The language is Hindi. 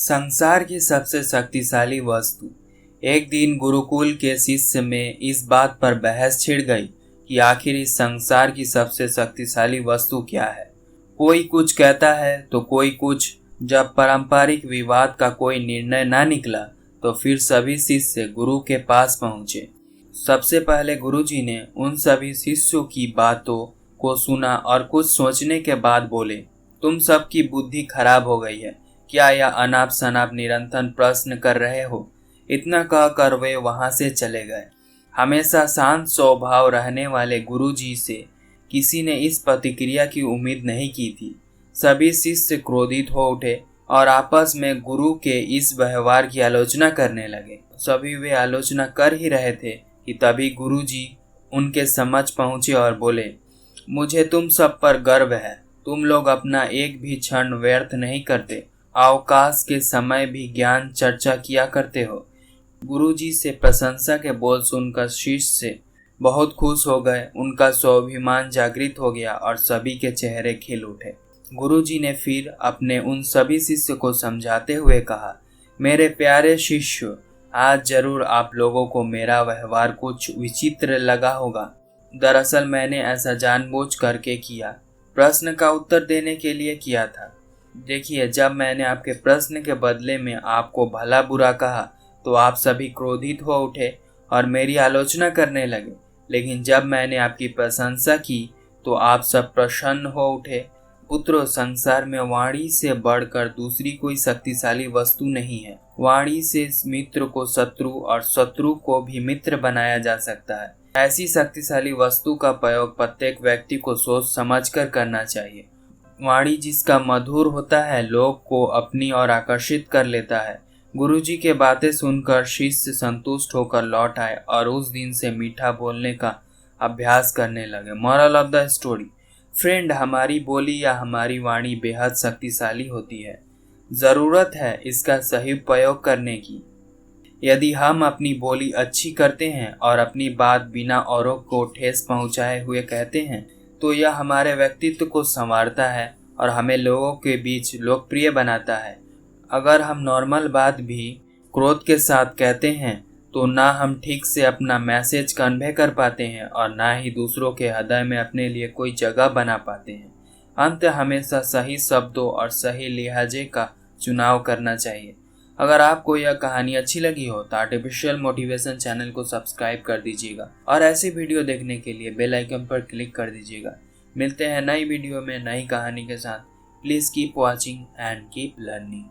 संसार की सबसे शक्तिशाली वस्तु। एक दिन गुरुकुल के शिष्य में इस बात पर बहस छिड़ गई कि आखिर इस संसार की सबसे शक्तिशाली वस्तु क्या है। कोई कुछ कहता है तो कोई कुछ। जब पारंपरिक विवाद का कोई निर्णय ना निकला तो फिर सभी शिष्य गुरु के पास पहुंचे। सबसे पहले गुरुजी ने उन सभी शिष्यों की बातों को सुना और कुछ सोचने के बाद बोले, तुम सबकी बुद्धि खराब हो गई है। क्या यह अनाप शनाप निरंतर प्रश्न कर रहे हो? इतना कहकर वे वहां से चले गए। हमेशा शांत स्वभाव रहने वाले गुरुजी से किसी ने इस प्रतिक्रिया की उम्मीद नहीं की थी। सभी शिष्य क्रोधित हो उठे और आपस में गुरु के इस व्यवहार की आलोचना करने लगे। सभी वे आलोचना कर ही रहे थे कि तभी गुरुजी उनके समझ पहुंचे और बोले, मुझे तुम सब पर गर्व है। तुम लोग अपना एक भी क्षण व्यर्थ नहीं करते, अवकाश के समय भी ज्ञान चर्चा किया करते हो। गुरुजी से प्रशंसा के बोल सुनकर शिष्य बहुत खुश हो गए। उनका स्वाभिमान जागृत हो गया और सभी के चेहरे खिल उठे। गुरुजी ने फिर अपने उन सभी शिष्य को समझाते हुए कहा, मेरे प्यारे शिष्य, आज जरूर आप लोगों को मेरा व्यवहार कुछ विचित्र लगा होगा। दरअसल मैंने ऐसा जानबूझ करके किया, प्रश्न का उत्तर देने के लिए किया था। देखिए, जब मैंने आपके प्रश्न के बदले में आपको भला बुरा कहा तो आप सभी क्रोधित हो उठे और मेरी आलोचना करने लगे, लेकिन जब मैंने आपकी प्रशंसा की तो आप सब प्रसन्न हो उठे। पुत्रों, संसार में वाणी से बढ़कर दूसरी कोई शक्तिशाली वस्तु नहीं है। वाणी से मित्र को शत्रु और शत्रु को भी मित्र बनाया जा सकता है। ऐसी शक्तिशाली वस्तु का प्रयोग प्रत्येक व्यक्ति को सोच समझकर करना चाहिए। वाणी जिसका मधुर होता है, लोग को अपनी ओर आकर्षित कर लेता है। गुरुजी के बातें सुनकर शिष्य संतुष्ट होकर लौट आए और उस दिन से मीठा बोलने का अभ्यास करने लगे। Moral of the story, friend, हमारी बोली या हमारी वाणी बेहद शक्तिशाली होती है। ज़रूरत है इसका सही प्रयोग करने की। यदि हम अपनी बोली अच्छी करते हैं और अपनी बात बिना औरों को ठेस पहुंचाए हुए कहते हैं तो यह हमारे व्यक्तित्व को संवारता है और हमें लोगों के बीच लोकप्रिय बनाता है। अगर हम नॉर्मल बात भी क्रोध के साथ कहते हैं तो ना हम ठीक से अपना मैसेज कन्वे कर पाते हैं और ना ही दूसरों के हृदय में अपने लिए कोई जगह बना पाते हैं। अंत हमेशा सही शब्दों और सही लहजे का चुनाव करना चाहिए। अगर आपको यह कहानी अच्छी लगी हो तो आर्टिफिशियल मोटिवेशन चैनल को सब्सक्राइब कर दीजिएगा और ऐसी वीडियो देखने के लिए बेल आइकन पर क्लिक कर दीजिएगा। मिलते हैं नई वीडियो में नई कहानी के साथ। Please keep watching and keep learning.